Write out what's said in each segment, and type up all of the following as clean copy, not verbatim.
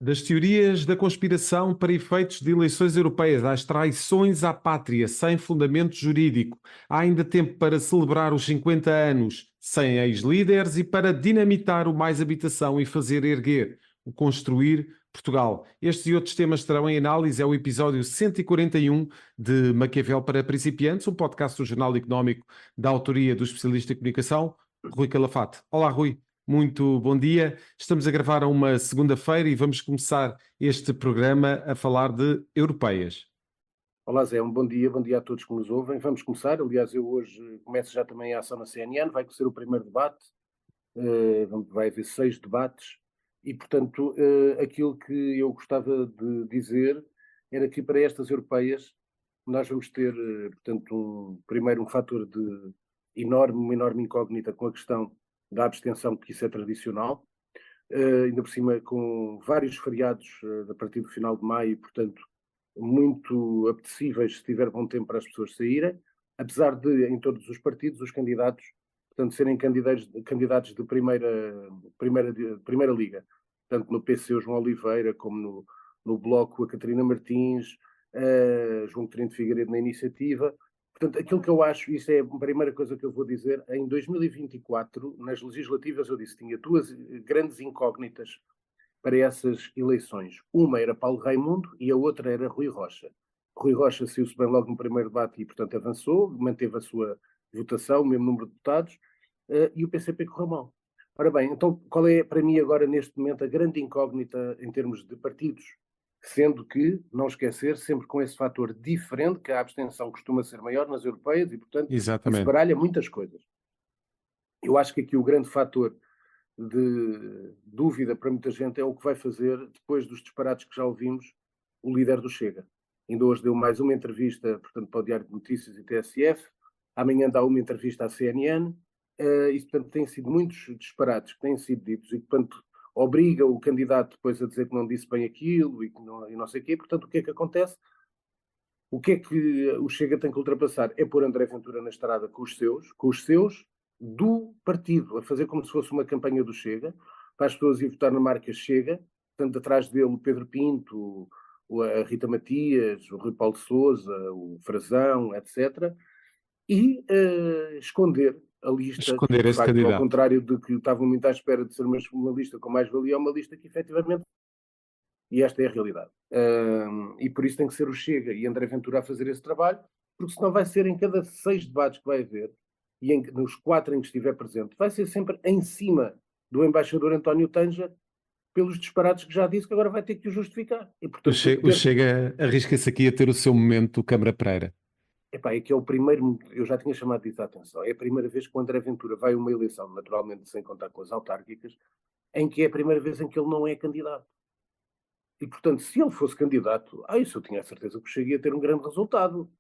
Das teorias da conspiração para efeitos de eleições europeias, às traições à pátria sem fundamento jurídico, há ainda tempo para celebrar os 50 anos sem ex-líderes e para dinamitar o Mais Habitação e fazer erguer o Construir Portugal. Estes e outros temas estarão em análise. É o episódio 141 de Maquiavel para Principiantes, um podcast do Jornal Económico da autoria do especialista em comunicação, Rui Calafate. Olá, Rui. Muito bom dia. Estamos a gravar a uma segunda-feira e vamos começar este programa a falar de europeias. Olá Zé, bom dia a todos que nos ouvem. Vamos começar, aliás eu hoje começo já também a ação na CNN, vai ser o primeiro debate, vai haver 6 debates e portanto aquilo que eu gostava de dizer era que para estas europeias nós vamos ter portanto primeiro um fator de uma enorme incógnita com a questão da abstenção, que isso é tradicional, ainda por cima com vários feriados a partir do final de maio e portanto muito apetecíveis se tiver bom tempo para as pessoas saírem, apesar de, em todos os partidos, os candidatos, portanto, serem candidatos de primeira liga. Tanto no PC o João Oliveira, como no Bloco a Catarina Martins, João Coutinho de Figueiredo na Iniciativa. Portanto, aquilo que eu acho, isso é a primeira coisa que eu vou dizer, em 2024, nas legislativas, eu disse, tinha duas grandes incógnitas para essas eleições. Uma era Paulo Raimundo e a outra era Rui Rocha. Rui Rocha saiu-se bem logo no primeiro debate e, portanto, avançou, manteve a sua votação, o mesmo número de deputados, e o PCP correu mal. Ora bem, então qual é para mim agora, neste momento, a grande incógnita em termos de partidos? Sendo que, não esquecer, sempre com esse fator diferente, que a abstenção costuma ser maior nas europeias e, portanto, isso baralha muitas coisas. Eu acho que aqui o grande fator de dúvida para muita gente é o que vai fazer, depois dos disparates que já ouvimos, o líder do Chega. Ainda hoje deu mais uma entrevista, portanto, para o Diário de Notícias e TSF, amanhã dá uma entrevista à CNN, e, portanto, têm sido muitos disparates que têm sido ditos e, portanto, obriga o candidato depois a dizer que não disse bem aquilo e não sei o quê. Portanto, o que é que acontece? O que é que o Chega tem que ultrapassar? É pôr André Ventura na estrada com os seus do partido, a fazer como se fosse uma campanha do Chega, para as pessoas ir votar na marca Chega, portanto, atrás dele o Pedro Pinto, a Rita Matias, o Rui Paulo Sousa, o Frazão, etc. E esconder a lista, que de facto, ao contrário de que estavam muito à espera de ser uma lista com mais-valia, é uma lista que efetivamente. E esta é a realidade. E por isso tem que ser o Chega e André Ventura a fazer esse trabalho, porque senão vai ser em cada 6 debates que vai haver, e nos 4 em que estiver presente, vai ser sempre em cima do embaixador António Tanja, pelos disparates que já disse, que agora vai ter que o justificar. E, portanto, o Chega arrisca-se aqui a ter o seu momento Câmara Pereira. Epá, é que é o primeiro, eu já tinha chamado disso a atenção, é a primeira vez que o André Ventura vai a uma eleição, naturalmente sem contar com as autárquicas, em que é a primeira vez em que ele não é candidato. E, portanto, se ele fosse candidato, isso eu tinha a certeza que cheguei a ter um grande resultado.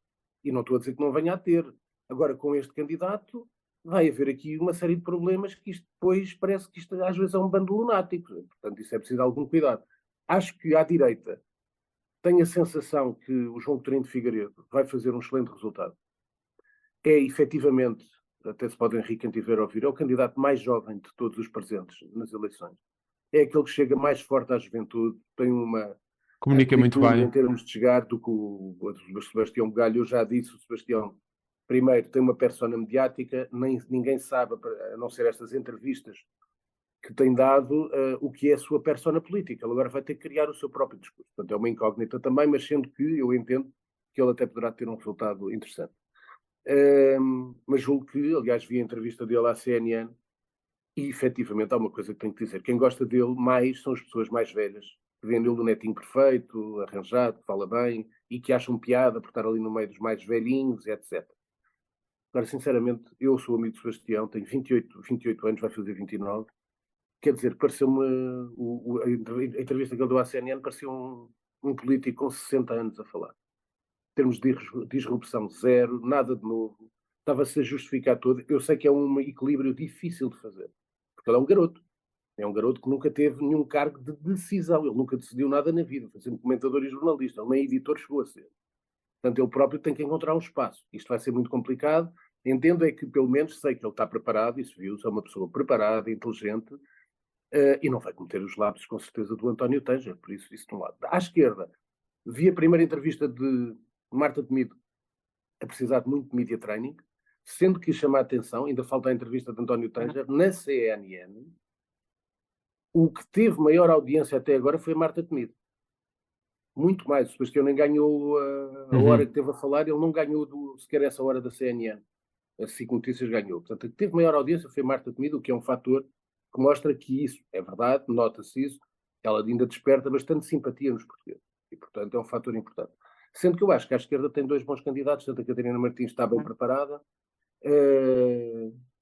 E não estou a dizer que não venha a ter. Agora, com este candidato, vai haver aqui uma série de problemas que isto depois parece que isto às vezes é um bando lunático. Portanto, isso é preciso algum cuidado. Acho que à direita tenho a sensação que o João Coutinho de Figueiredo vai fazer um excelente resultado. É efetivamente, até se pode Henrique quem tiver a ouvir, é o candidato mais jovem de todos os presentes nas eleições. É aquele que chega mais forte à juventude, tem uma comunica muito bem em termos de chegar do que o Sebastião Bugalho. Eu já disse, o Sebastião, primeiro, tem uma persona mediática, ninguém sabe, a não ser estas entrevistas que tem dado, o que é a sua persona política. Ele agora vai ter que criar o seu próprio discurso. Portanto, é uma incógnita também, mas sendo que eu entendo que ele até poderá ter um resultado interessante. Mas julgo que, aliás, vi a entrevista dele à CNN e, efetivamente, há uma coisa que tenho que dizer. Quem gosta dele mais são as pessoas mais velhas, que veem nele o netinho perfeito, arranjado, que fala bem e que acham piada por estar ali no meio dos mais velhinhos, etc. Agora, sinceramente, eu sou amigo de Sebastião, tenho 28 anos, vai fazer 29. Quer dizer, pareceu-me, a entrevista que ele deu à CNN parecia um político com 60 anos a falar. Em termos de disrupção zero, nada de novo, estava-se a justificar tudo. Eu sei que é um equilíbrio difícil de fazer, porque ele é um garoto. É um garoto que nunca teve nenhum cargo de decisão, ele nunca decidiu nada na vida, foi sempre comentador e jornalista, ele nem editor chegou a ser. Portanto, ele próprio tem que encontrar um espaço. Isto vai ser muito complicado. Entendo é que, pelo menos, sei que ele está preparado, isso viu-se, é uma pessoa preparada, inteligente, e não vai cometer os lapsos, com certeza, do António Tanger, por isso de um lado. À esquerda, vi a primeira entrevista de Marta Temido a precisar de muito media training, sendo que chama a atenção, ainda falta a entrevista de António Tanger, na CNN, o que teve maior audiência até agora foi a Marta Temido. Muito mais. O Sebastião nem ganhou a hora que teve a falar, ele não ganhou sequer essa hora da CNN. A SIC Notícias ganhou. Portanto, a que teve maior audiência foi Marta Temido, o que é um fator que mostra que isso é verdade, nota-se isso, ela ainda desperta bastante simpatia nos portugueses. E, portanto, é um fator importante. Sendo que eu acho que a esquerda tem dois bons candidatos, tanto a Catarina Martins está bem preparada,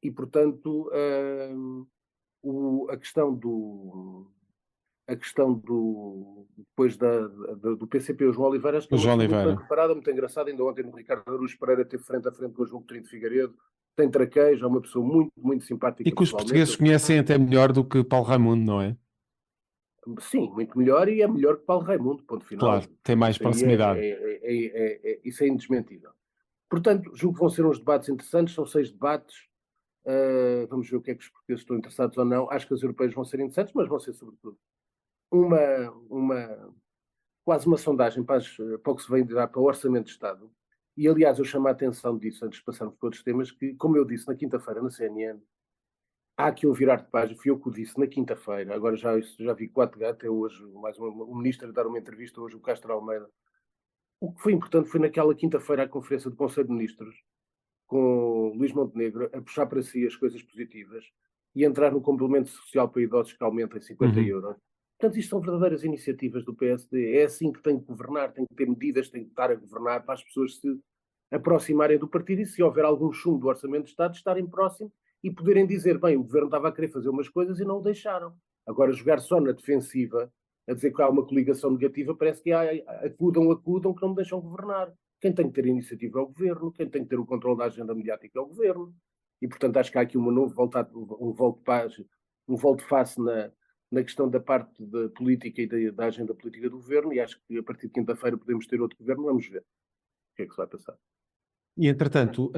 e, portanto, a questão depois do PCP, o João Oliveira, acho que O é uma João pessoa muito bem Oliveira. preparada, muito engraçada. Ainda ontem no Ricardo Araújo Pereira teve frente a frente com o João Coutinho de Figueiredo, tem traquejo, é uma pessoa muito, muito E simpática que os pessoalmente. portugueses conhecem até melhor do que Paulo Raimundo, não é? Sim, muito melhor, e é melhor que Paulo Raimundo, ponto final. Claro, tem mais Isso aí proximidade. isso é indesmentível. Portanto, julgo que vão ser uns debates interessantes, são 6 debates. Vamos ver o que é que os portugueses estão interessados ou não. Acho que os europeus vão ser interessantes, mas vão ser, sobretudo, uma, uma, quase uma sondagem para o que se vem dar para o Orçamento de Estado. E, aliás, eu chamo a atenção disso, antes de passarmos para outros temas, que, como eu disse na quinta-feira na CNN, há aqui um virar de página. Fui eu que o disse na quinta-feira, agora já vi 4 gatos, é hoje mais um ministro a dar uma entrevista, hoje o Castro Almeida. O que foi importante foi naquela quinta-feira a conferência do Conselho de Ministros, com Luís Montenegro, a puxar para si as coisas positivas e entrar no complemento social para idosos que aumenta em 50 Uhum. euros. Portanto, isto são verdadeiras iniciativas do PSD. É assim que tem que governar, tem que ter medidas, tem que estar a governar para as pessoas se aproximarem do partido e, se houver algum chumbo do Orçamento de Estado, estarem próximo e poderem dizer, bem, o governo estava a querer fazer umas coisas e não o deixaram. Agora, jogar só na defensiva, a dizer que há uma coligação negativa, parece que acudam, que não me deixam governar. Quem tem que ter a iniciativa é o governo, quem tem que ter o controle da agenda mediática é o governo. E, portanto, acho que há aqui um volte-face na questão da parte da política e da agenda política do governo, e acho que a partir de quinta-feira podemos ter outro governo, vamos ver o que é que se vai passar. E, entretanto,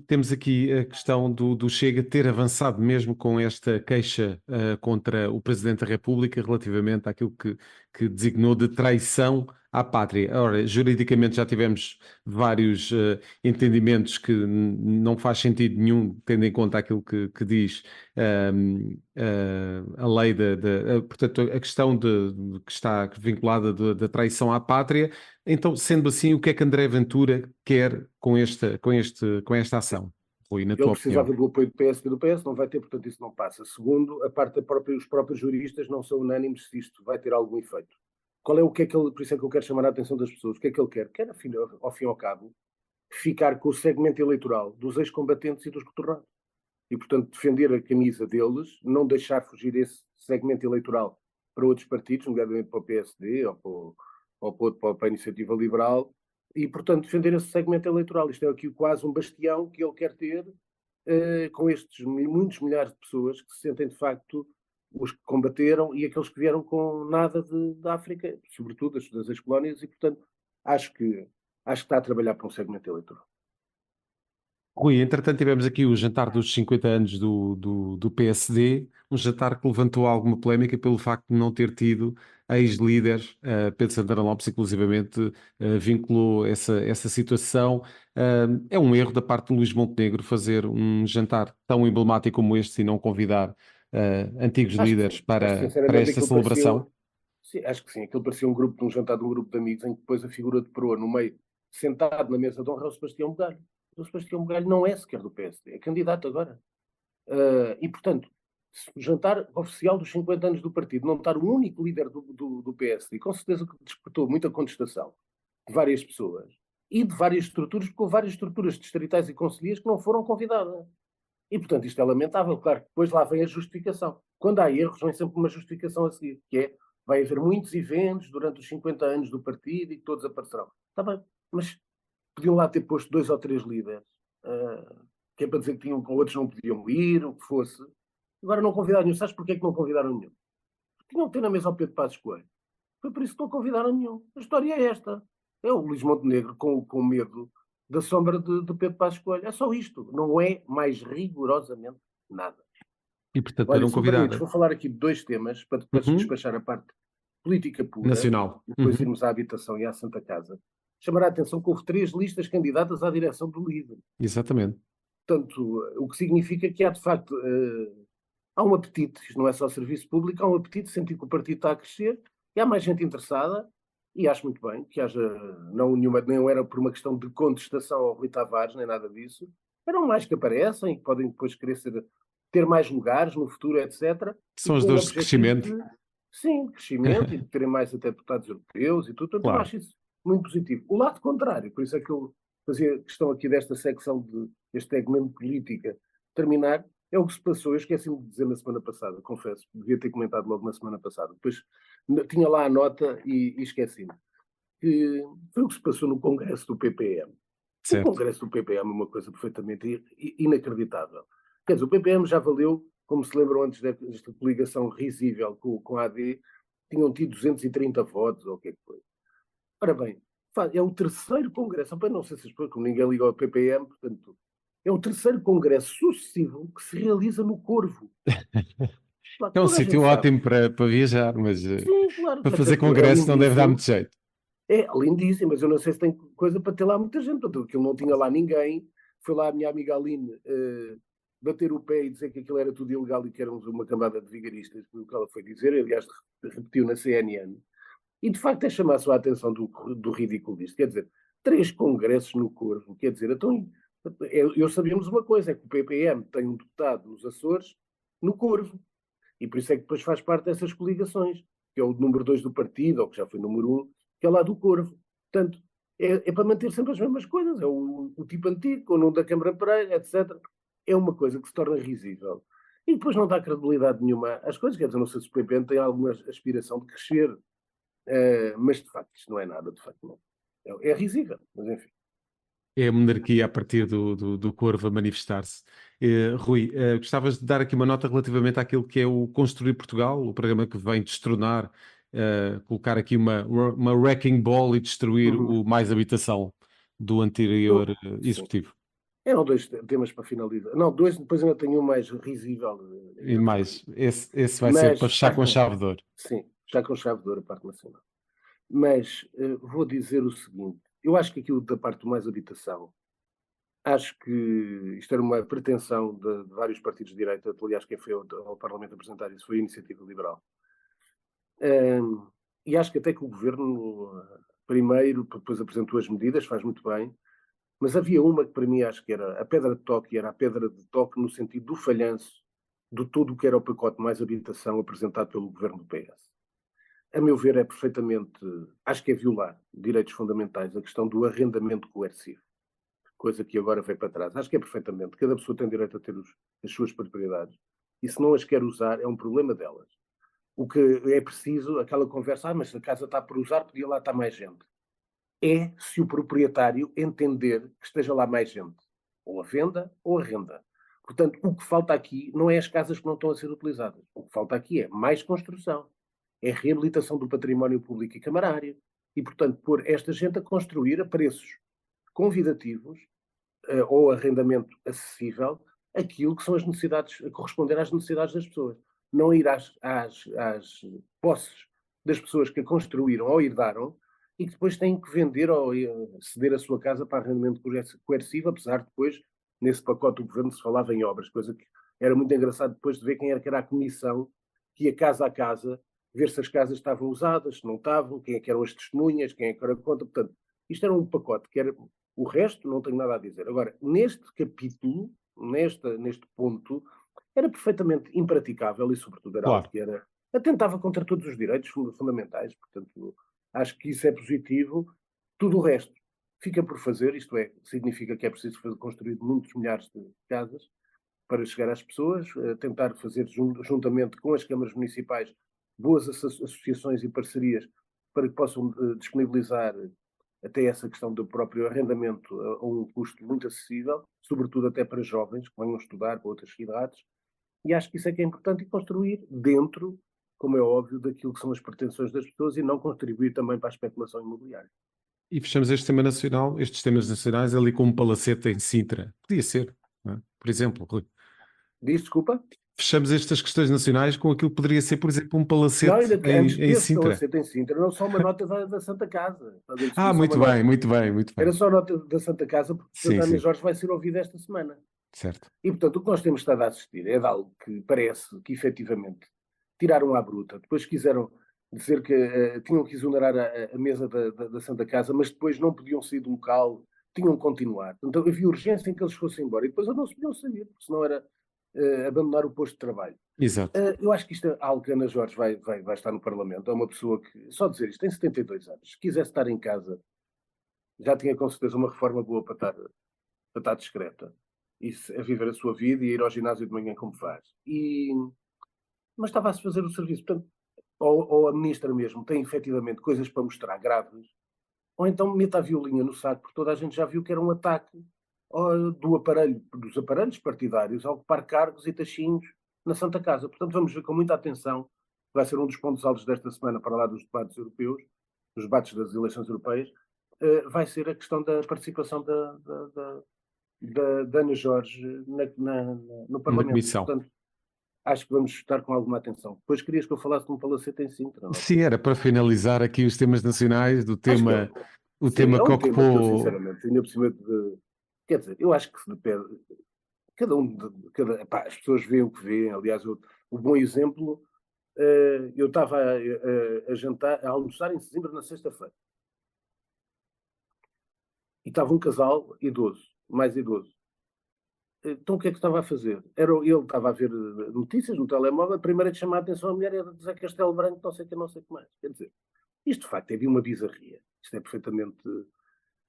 temos aqui a questão do Chega ter avançado mesmo com esta queixa contra o Presidente da República relativamente àquilo que designou de traição à pátria. Ora, juridicamente já tivemos vários entendimentos que não faz sentido nenhum, tendo em conta aquilo que diz a lei, portanto, a questão que está vinculada da traição à pátria. Então, sendo assim, o que é que André Ventura quer com esta ação, Rui, na Ele tua opinião? precisava do apoio do PS e do PS, não vai ter, portanto isso não passa. Segundo, a parte os próprios juristas não são unânimes se isto vai ter algum efeito. O que é que ele, por isso é que eu quero chamar a atenção das pessoas, o que é que ele quer? Quer, ao fim e ao cabo, ficar com o segmento eleitoral dos ex-combatentes e dos retornados. E, portanto, defender a camisa deles, não deixar fugir esse segmento eleitoral para outros partidos, nomeadamente para o PSD ou para a Iniciativa Liberal, e, portanto, defender esse segmento eleitoral. Isto é aqui quase um bastião que ele quer ter com estes muitos milhares de pessoas que se sentem, de facto, os que combateram e aqueles que vieram com nada da África, sobretudo das ex-colónias, e, portanto, acho que está a trabalhar para um segmento eleitoral. Rui, entretanto, tivemos aqui o jantar dos 50 anos do PSD, um jantar que levantou alguma polémica pelo facto de não ter tido ex-líderes. Pedro Santana Lopes, inclusivamente, vinculou essa situação. É um erro da parte de Luís Montenegro fazer um jantar tão emblemático como este e não convidar antigos Acho que líderes sim. Acho que, para sinceramente, esta aquilo parecia. celebração. Sim, acho que sim. Aquilo parecia um jantar de um grupo de amigos em que depois a figura de proa no meio, sentado na mesa de honra, é o Sebastião Bugalho. O Sebastião Bugalho não é sequer do PSD, é candidato agora. E, portanto, se o jantar oficial dos 50 anos do partido não estar o único líder do PSD, com certeza que despertou muita contestação de várias pessoas e de várias estruturas, porque houve várias estruturas distritais e concelhias que não foram convidadas. E, portanto, isto é lamentável. Claro que depois lá vem a justificação. Quando há erros, vem sempre uma justificação a seguir, que é, vai haver muitos eventos durante os 50 anos do partido e que todos aparecerão. Está bem, mas podiam lá ter posto 2 ou 3 líderes, que é para dizer que tinham, outros não podiam ir, o que fosse. Agora não convidaram nenhum. Sabes porquê que não convidaram nenhum? Porque tinham que ter na mesa ao Pedro Passos Coelho. Foi por isso que não convidaram nenhum. A história é esta. É o Luís Montenegro com medo da sombra de Pedro Passos Coelho. É só isto. Não é mais rigorosamente nada. E, portanto, Olha, eram se me permites, convidadas. vou falar aqui de 2 temas para depois Uhum. despachar a parte política pura Nacional. e depois Uhum. irmos à habitação e à Santa Casa. Chamará a atenção que houve 3 listas candidatas à direção do LIVRE. Exatamente. Portanto, o que significa que há de facto, há um apetite, isto não é só serviço público, há um apetite de sentir que o partido está a crescer e há mais gente interessada e acho muito bem que haja, não nenhuma, nem era por uma questão de contestação ao Rui Tavares, nem nada disso, eram mais que aparecem, que podem depois querer ter mais lugares no futuro, etc. E São as com o dores de objetivo crescimento. de, sim, de crescimento e de terem mais até deputados europeus e tudo, portanto eu Claro. acho isso muito positivo. O lado contrário, por isso é que eu fazia questão aqui desta secção, deste segmento política, terminar, é o que se passou. Eu esqueci-me de dizer na semana passada, confesso, devia ter comentado logo na semana passada. Depois tinha lá a nota e esqueci-me. Que foi o que se passou no Congresso do PPM. O Certo. Congresso do PPM é uma coisa perfeitamente inacreditável. Quer dizer, o PPM já valeu, como se lembram antes desta coligação risível com a AD, tinham tido 230 votos, ou o que é que foi. Ora bem, é o terceiro congresso, para não sei se expõe, como ninguém liga ao PPM, portanto, é o terceiro congresso sucessivo que se realiza no Corvo. Claro, É um toda a gente sítio sabe. ótimo para viajar, mas Sim, claro, para fazer portanto, é congresso não deve dar muito lindíssimo. jeito. É lindíssimo, mas eu não sei se tem coisa para ter lá muita gente. Portanto, aquilo não tinha lá ninguém. Foi lá a minha amiga Aline bater o pé e dizer que aquilo era tudo ilegal e que éramos uma camada de vigaristas, foi o que ela foi dizer, aliás, repetiu na CNN. E de facto é chamar a sua atenção do ridículo disto. Quer dizer, 3 congressos no Corvo, quer dizer, então, eu sabíamos uma coisa, é que o PPM tem um deputado nos Açores, no Corvo, e por isso é que depois faz parte dessas coligações, que é o número 2 do partido, ou que já foi número 1, que é lá do Corvo. Portanto, é para manter sempre as mesmas coisas, é o tipo antigo, o nome da Câmara Pereira, etc. É uma coisa que se torna risível. E depois não dá credibilidade nenhuma às coisas, quer dizer, não sei se o PPM tem alguma aspiração de crescer, mas de facto isto não é nada, de facto não. É risível, mas enfim. É a monarquia a partir do Corvo a manifestar-se. Rui, gostavas de dar aqui uma nota relativamente àquilo que é o Construir Portugal, o programa que vem destronar, colocar aqui uma wrecking ball e destruir Uhum. o Mais Habitação do anterior Sim. executivo. Eram 2 temas para finalizar. Não, 2, depois ainda tenho um mais risível E a referir. mais, esse vai ser para Mas, fechar com chave de ouro. sim, já com chave de ouro a parte nacional. Mas vou dizer o seguinte: eu acho que aquilo da parte do mais habitação, acho que isto era uma pretensão de vários partidos de direita, aliás, quem foi ao Parlamento apresentar isso foi a Iniciativa Liberal. E acho que até que o governo, primeiro, depois apresentou as medidas, faz muito bem, mas havia uma que para mim acho que era a pedra de toque, e era a pedra de toque no sentido do falhanço de tudo o que era o pacote mais habitação apresentado pelo governo do PS. A meu ver, é perfeitamente, acho que é violar direitos fundamentais, a questão do arrendamento coercivo, coisa que agora veio para trás. Acho que é perfeitamente, cada pessoa tem direito a ter as suas propriedades, e se não as quer usar, é um problema delas. O que é preciso, aquela conversa, mas se a casa está por usar, podia lá estar mais gente. É se o proprietário entender que esteja lá mais gente, ou a venda ou a renda. Portanto, o que falta aqui não é as casas que não estão a ser utilizadas. O que falta aqui é mais construção, é reabilitação do património público e camarário e, portanto, pôr esta gente a construir a preços convidativos ou arrendamento acessível aquilo que são as necessidades, a corresponder às necessidades das pessoas. Não ir às posses das pessoas que a construíram ou herdaram e que depois têm que vender ou ceder a sua casa para arrendamento coercivo, apesar de depois, nesse pacote do governo, se falava em obras, coisa que era muito engraçado depois de ver quem era que era a comissão que ia casa a casa ver se as casas estavam usadas, se não estavam, quem é que eram as testemunhas, quem é que era a conta. Portanto, isto era um pacote que era. O resto não tenho nada a dizer. Agora, neste capítulo, neste ponto, era perfeitamente impraticável e, sobretudo, era algo Claro. que era. Atentava contra todos os direitos fundamentais. Portanto, acho que isso é positivo. Tudo o resto fica por fazer, isto é, significa que é preciso construir muitos milhares de casas para chegar às pessoas, tentar fazer juntamente com as câmaras municipais boas associações e parcerias para que possam disponibilizar até essa questão do próprio arrendamento a um custo muito acessível, sobretudo até para jovens que venham estudar para outras cidades, e acho que isso é que é importante e construir dentro, como é óbvio, daquilo que são as pretensões das pessoas e não contribuir também para a especulação imobiliária. E fechamos este tema nacional, estes temas nacionais, ali com um palacete em Sintra. Podia ser, não é? Por exemplo, Rui. Diz, desculpa? fechamos estas questões nacionais com aquilo que poderia ser, por exemplo, um Não, palacete ainda antes em desse Sintra. palacete em Sintra, não só uma nota da Santa Casa. Estás a Ah, perceber? Só uma muito bem, nota. muito bem, muito Era bem. só nota da Santa Casa, porque Sim, portanto, a Ana sim, Jorge vai ser ouvida esta semana. certo. E, portanto, o que nós temos estado a assistir é de algo que parece que, efetivamente, tiraram à bruta. Depois quiseram dizer que tinham que exonerar a mesa da Santa Casa, mas depois não podiam sair do local, tinham que continuar. Então havia urgência em que eles fossem embora. E depois eles não se podiam sair, porque senão era abandonar o posto de trabalho. Exato. Eu acho que isto é algo que a Ana Jorge vai estar no Parlamento. É uma pessoa que, só dizer isto, tem 72 anos. Se quisesse estar em casa, já tinha com certeza uma reforma boa para estar discreta. A viver a sua vida e ir ao ginásio de manhã como faz. Mas estava a se fazer o serviço. Portanto, ou a ministra mesmo tem efetivamente coisas para mostrar graves, ou então meta a violinha no saco, porque toda a gente já viu que era um ataque dos aparelhos partidários a ocupar cargos e tachinhos na Santa Casa. Portanto, vamos ver com muita atenção, vai ser um dos pontos altos desta semana para lá dos debates europeus, dos debates das eleições europeias, vai ser a questão da participação da Ana Jorge no Na Parlamento. comissão. Portanto, acho que vamos estar com alguma atenção. Depois querias que eu falasse de um palacete em Sintra, não Sim, sei. era para finalizar aqui os temas nacionais, Acho que o sim, tema é que um tema que eu ocupou. sinceramente, ainda por cima quer dizer, eu acho que se depende, cada um, epá, as pessoas veem o que veem, aliás, o bom exemplo, eu estava a jantar, a almoçar em Sesimbra na sexta-feira, e estava um casal idoso, mais idoso. Então o que é que estava a fazer? Ele estava a ver notícias no telemóvel, a primeira que chamou a atenção a mulher era dizer Castelo Branco, não sei o que, não sei o que mais. Quer dizer, isto de facto é de uma bizarria. Isto é perfeitamente.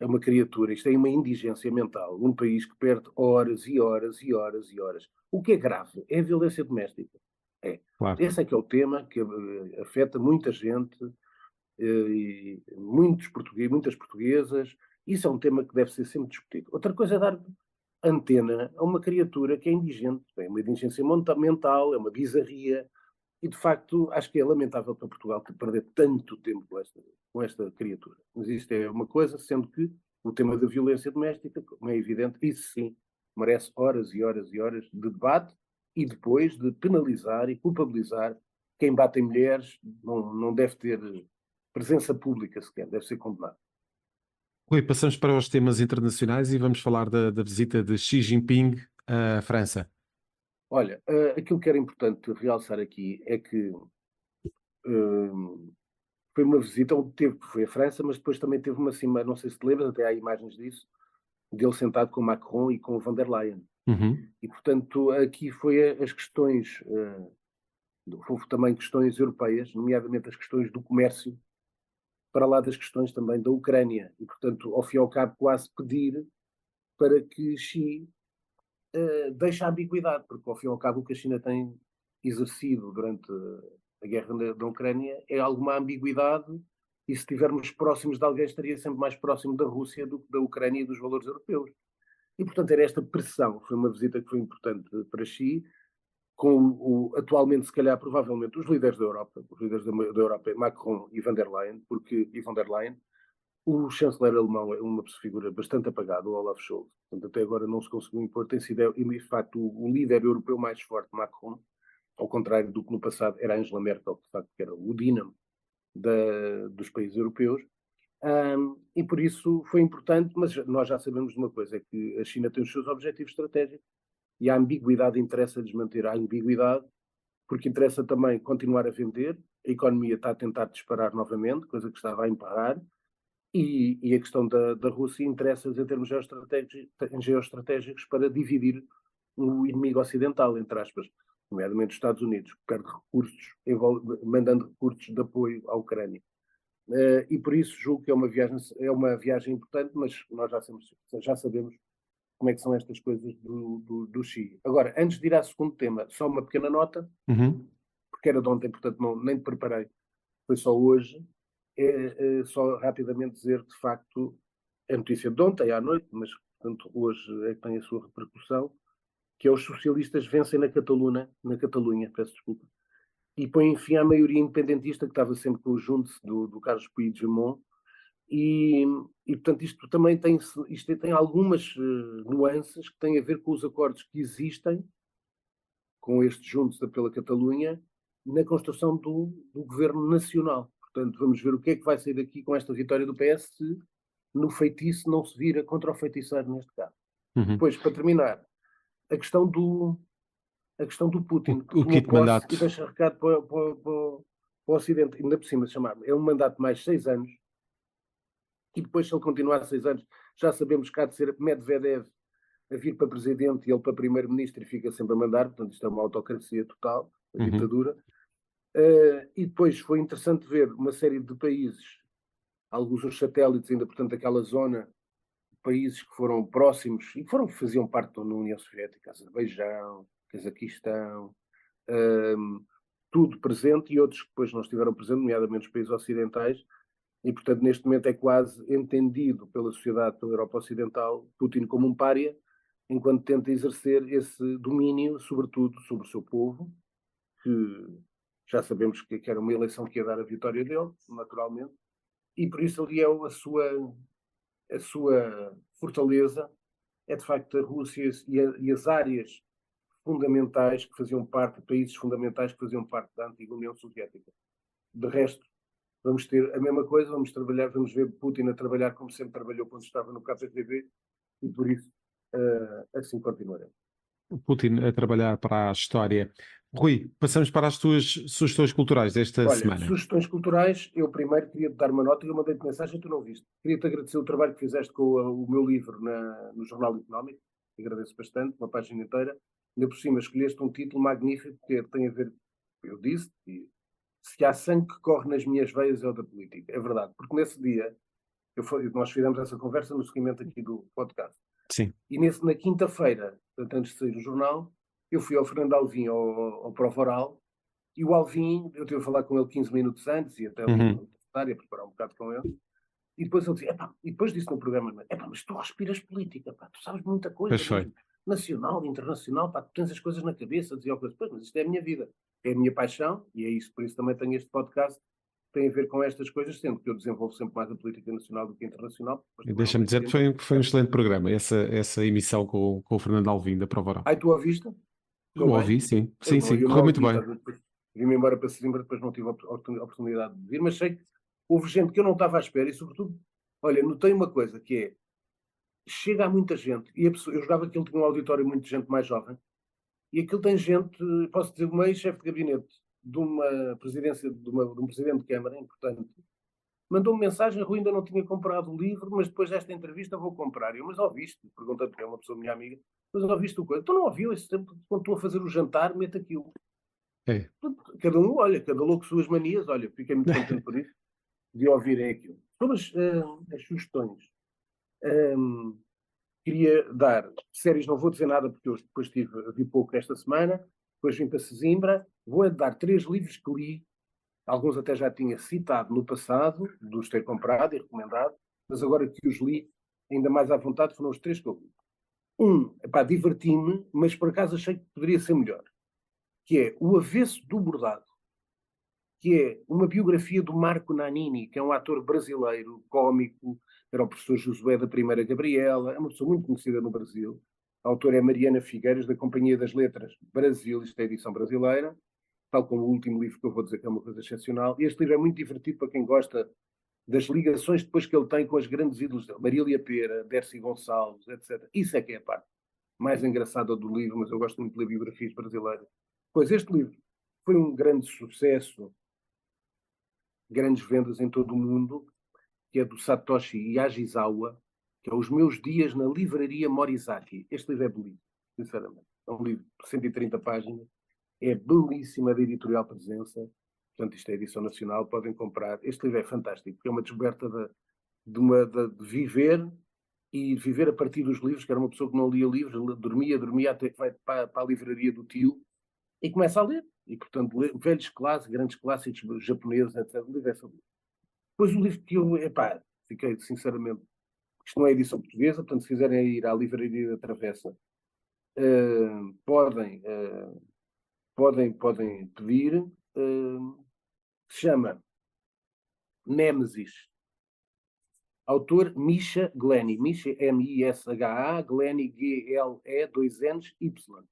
É uma criatura, isto é uma indigência mental. Um país que perde horas e horas e horas e horas. O que é grave é a violência doméstica. É. Claro. Esse é que é o tema que afeta muita gente, e muitos portugueses, muitas portuguesas. Isso é um tema que deve ser sempre discutido. Outra coisa é dar antena a uma criatura que é indigente. É uma indigência mental, é uma bizarria. E, de facto, acho que é lamentável para Portugal ter perder tanto tempo com esta criatura. Mas isto é uma coisa, sendo que o tema da violência doméstica, como é evidente, isso sim, merece horas e horas e horas de debate e depois de penalizar e culpabilizar quem bate em mulheres, não deve ter presença pública sequer, deve ser condenado. Rui, passamos para os temas internacionais e vamos falar da visita de Xi Jinping à França. Olha, aquilo que era importante realçar aqui é que hum, foi uma visita onde foi a França, mas depois também teve uma cimeira, não sei se te lembras, até há imagens disso, dele sentado com Macron e com von der Leyen. Uhum. E, portanto, aqui foi as questões, houve também questões europeias, nomeadamente as questões do comércio, para lá das questões também da Ucrânia. E, portanto, ao fim e ao cabo, quase pedir para que Xi deixe a ambiguidade, porque ao fim e ao cabo o que a China tem exercido durante a guerra da Ucrânia é alguma ambiguidade, e se estivermos próximos de alguém estaria sempre mais próximo da Rússia do que da Ucrânia e dos valores europeus. E portanto era esta pressão, foi uma visita que foi importante para Xi, com atualmente se calhar provavelmente os líderes da Europa, os líderes da Europa, Macron e von der Leyen, o chanceler alemão é uma figura bastante apagada, o Olaf Scholz. Portanto, até agora não se conseguiu impor. Tem sido, de facto, o líder europeu mais forte, Macron, ao contrário do que no passado era Angela Merkel, que de facto era o dínamo dos países europeus. E por isso foi importante, mas nós já sabemos de uma coisa, é que a China tem os seus objetivos estratégicos e a ambiguidade interessa-lhes manter a ambiguidade, porque interessa também continuar a vender, a economia está a tentar disparar novamente, coisa que estava a emparrar, e a questão da Rússia interessa-lhes em termos geoestratégicos para dividir o inimigo ocidental, entre aspas, nomeadamente os Estados Unidos, que perde recursos, mandando recursos de apoio à Ucrânia. E por isso julgo que é uma viagem importante, mas nós já sabemos como é que são estas coisas do Xi. Agora, antes de ir ao segundo tema, só uma pequena nota, Uhum. porque era de ontem, portanto nem me preparei, foi só hoje. Só rapidamente dizer que, de facto, é notícia de ontem à noite, mas, portanto, hoje é que tem a sua repercussão, que é os socialistas vencem na Catalunha, peço desculpa, e põem fim à maioria independentista que estava sempre com o junte do Carlos Puigdemont, e, portanto, isto também tem algumas nuances que têm a ver com os acordos que existem com este Juntos pela Catalunha, na construção do governo nacional. Portanto, vamos ver o que é que vai sair daqui com esta vitória do PS se no feitiço não se vira contra o feiticeiro neste caso. Uhum. Depois, para terminar, a questão do Putin, que O tomou quinto posse mandato. e deixa recado para o Ocidente, ainda por cima, é um mandato mais 6 anos, e depois, se ele continuar 6 anos, já sabemos que há de ser Medvedev a vir para presidente e ele para primeiro-ministro e fica sempre a mandar, portanto isto é uma autocracia total, uma Uhum. ditadura. E depois foi interessante ver uma série de países, alguns os satélites ainda, portanto, daquela zona, países que foram próximos e que faziam parte da União Soviética, Azerbaijão, Cazaquistão, tudo presente, e outros que depois não estiveram presentes, nomeadamente os países ocidentais, e portanto neste momento é quase entendido pela sociedade, pela Europa Ocidental, Putin como um pária, enquanto tenta exercer esse domínio, sobretudo sobre o seu povo, que já sabemos que era uma eleição que ia dar a vitória dele, naturalmente, e por isso ali é a sua fortaleza, é de facto a Rússia e as áreas fundamentais que faziam parte, países fundamentais que faziam parte da antiga União Soviética. De resto, vamos ter a mesma coisa, vamos ver Putin a trabalhar como sempre trabalhou quando estava no KGB, e por isso assim continuaremos. O Putin a trabalhar para a história. Rui, passamos para as tuas sugestões culturais desta Olha, semana. sugestões culturais, eu primeiro queria te dar uma nota e eu mandei-te mensagem e tu não viste. Queria-te agradecer o trabalho que fizeste com o meu livro no Jornal Económico, agradeço bastante, uma página inteira. Ainda por cima escolheste um título magnífico que tem a ver, eu disse, e se há sangue que corre nas minhas veias é o da política. É verdade, porque nesse dia, nós fizemos essa conversa no seguimento aqui do podcast. Sim. E na quinta-feira, portanto, antes de sair o jornal, eu fui ao Fernando Alvim ao Prova Oral, e o Alvim, eu tive a falar com ele 15 minutos antes, e até ali no secretário a preparar um bocado com ele, e depois ele dizia, e depois disse no programa, mas tu respiras política, pá, tu sabes muita coisa, Pois foi. mesmo, nacional, internacional, pá, tu tens as coisas na cabeça, dizia coisa, pois, mas isto é a minha vida, é a minha paixão, e é isso, por isso também tenho este podcast, tem a ver com estas coisas, sendo que eu desenvolvo sempre mais a política nacional do que a internacional. Deixa-me dizer que foi um excelente programa, essa emissão com o Fernando Alvim da Prova Oral. Ai, tu ouviste? Eu Ficou bem? ouvi, sim. Sim, sim, Eu não correu muito ouvi, bem. depois vim-me embora para Sesimbra, depois não tive a oportunidade de vir, mas sei que houve gente que eu não estava à espera e, sobretudo, olha, notei uma coisa, que é, chega a muita gente, e eu jogava que ele tinha um auditório muito de gente mais jovem, e aquilo tem gente, posso dizer, uma ex-chefe de gabinete de uma presidência, de um presidente de Câmara, importante, mandou-me mensagem, Rui, ainda não tinha comprado o livro, mas depois desta entrevista vou comprar. Mas ouviste? Perguntei porque é uma pessoa minha amiga, mas ouviste o coisa? Tu não ouviu esse tempo, quando estou a fazer o jantar, mete aquilo. É. Cada um, olha, cada louco suas manias, olha, fiquei muito contente por isso, de ouvirem aquilo. Sobre as sugestões, queria dar séries, não vou dizer nada porque eu depois vi pouco esta semana, depois vim para Sesimbra, vou dar 3 livros que li, alguns até já tinha citado no passado, dos ter comprado e recomendado, mas agora que os li, ainda mais à vontade, foram os 3 que eu li. Diverti-me, mas por acaso achei que poderia ser melhor, que é O Avesso do Bordado, que é uma biografia do Marco Nanini, que é um ator brasileiro, cómico, era o professor Josué da Primeira Gabriela, é uma pessoa muito conhecida no Brasil. A autora é Mariana Figueiras, da Companhia das Letras Brasil, isto é a edição brasileira, tal como o último livro que eu vou dizer que é uma coisa excepcional. E este livro é muito divertido para quem gosta das ligações depois que ele tem com as grandes ídolos dele, Marília Pera, Dercy Gonçalves, etc. Isso é que é a parte mais engraçada do livro, mas eu gosto muito de ler biografias brasileiras. Pois este livro foi um grande sucesso, grandes vendas em todo o mundo, que é do Satoshi Yajizawa, que é Os Meus Dias na Livraria Morizaki. Este livro é belíssimo, sinceramente. É um livro de 130 páginas, é belíssima, da editorial Presença, portanto isto é edição nacional, podem comprar. Este livro é fantástico, porque é uma descoberta de viver, e viver a partir dos livros, que era uma pessoa que não lia livros, dormia até que vai para a livraria do tio, e começa a ler. E, portanto, velhos clássicos, grandes clássicos japoneses, etc. O livro é fabuloso. Depois o livro que eu, fiquei sinceramente, isto não é edição portuguesa, portanto, se quiserem ir à livraria da Travessa, podem pedir, se chama Némesis. Autor Misha Glenny. Misha, M-I-S-H-A, Glenny, G-L-E, 2 N's, Y.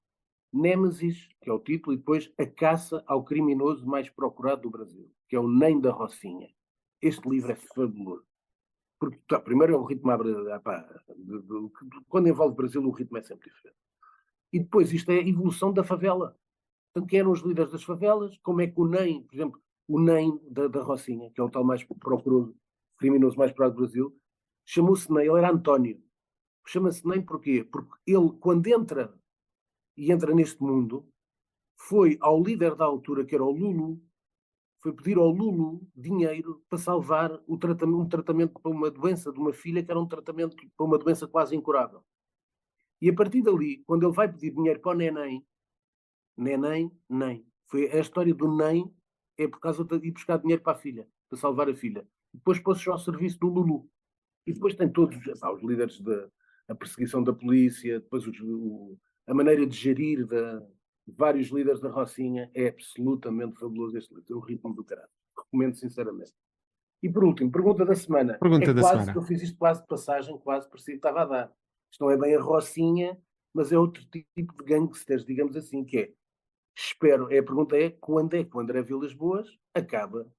Némesis, que é o título, e depois A Caça ao Criminoso Mais Procurado do Brasil, que é o Nem da Rocinha. Este livro é fabuloso. Porque, primeiro é o ritmo, quando envolve o Brasil, o ritmo é sempre diferente. E depois isto é a evolução da favela. Portanto, quem eram os líderes das favelas, como é que o NEM, por exemplo, o NEM da Rocinha, que é o tal mais procurado, criminoso mais procurado do Brasil, chamou-se NEM, ele era António. Chama-se NEM porquê? Porque ele, quando entra neste mundo, foi ao líder da altura, que era o Lulu, foi pedir ao Lulu dinheiro para salvar um tratamento para uma doença de uma filha, que era um tratamento para uma doença quase incurável. E a partir dali, quando ele vai pedir dinheiro para o neném, nem. Foi a história do nem, é por causa de ir buscar dinheiro para a filha, para salvar a filha. Depois pôs-se ao serviço do Lulu. E depois tem todos os líderes da perseguição da polícia, depois a maneira de gerir vários líderes da Rocinha é absolutamente fabuloso este livro, o ritmo do caralho. Recomendo sinceramente. E por último, pergunta da semana. Pergunta da Quase semana. que eu fiz isto quase de passagem, quase parecia que estava a dar. Isto não é bem a Rocinha, mas é outro tipo de gangsters, digamos assim, que é. A pergunta é quando é que o André Vilas Boas acaba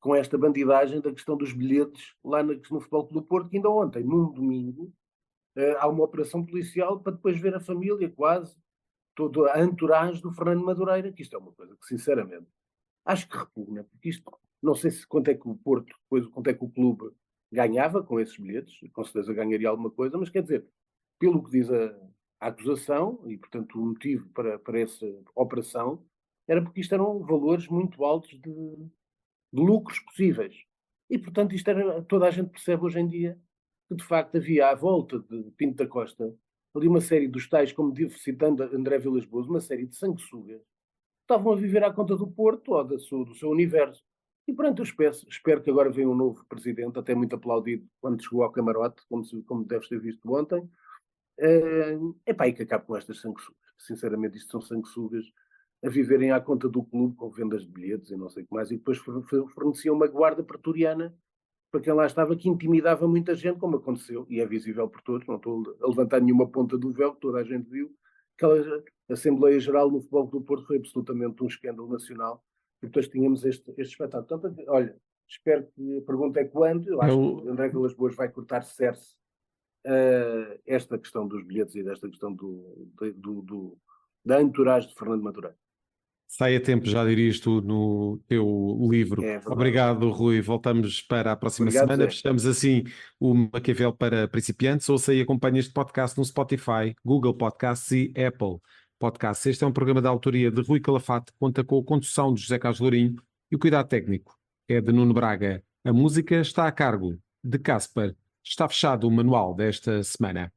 com esta bandidagem da questão dos bilhetes lá no Futebol Clube do Porto, que ainda ontem, num domingo, há uma operação policial para depois ver a família, quase, toda a entourage do Fernando Madureira, que isto é uma coisa que, sinceramente, acho que repugna, porque isto, não sei se quanto é que o Porto, depois quanto é que o clube ganhava com esses bilhetes, e com certeza ganharia alguma coisa, mas quer dizer, pelo que diz a acusação, e portanto o motivo para essa operação, era porque isto eram valores muito altos de lucros possíveis. E portanto isto era, toda a gente percebe hoje em dia que de facto havia à volta de Pinto da Costa ali uma série dos tais, como digo, citando André Vilas Boas, uma série de sanguessugas estavam a viver à conta do Porto ou do seu universo. E pronto, eu espero que agora venha um novo presidente, até muito aplaudido quando chegou ao camarote, como deves ter visto ontem. E que acabe com estas sanguessugas. Sinceramente, isto são sanguessugas a viverem à conta do clube com vendas de bilhetes e não sei o que mais. E depois forneciam uma guarda pretoriana para quem lá estava, que intimidava muita gente, como aconteceu, e é visível por todos, não estou a levantar nenhuma ponta do véu, que toda a gente viu. Aquela Assembleia Geral no Futebol do Porto foi absolutamente um escândalo nacional, e depois tínhamos este espetáculo. Portanto, olha, espero que a pergunta é quando, eu acho que o André Vilas Boas vai cortar cerce esta questão dos bilhetes e desta questão da entourage de Fernando Madureira. Sai a tempo, já dirias tu no teu livro. Obrigado, Rui. Voltamos para a próxima semana. Fechamos assim o Maquiavel para principiantes. Ouça e acompanhe este podcast no Spotify, Google Podcasts e Apple Podcasts. Este é um programa da autoria de Rui Calafate, conta com a condução de José Carlos Lourinho e o cuidado técnico é de Nuno Braga. A música está a cargo de Casper. Está fechado o manual desta semana.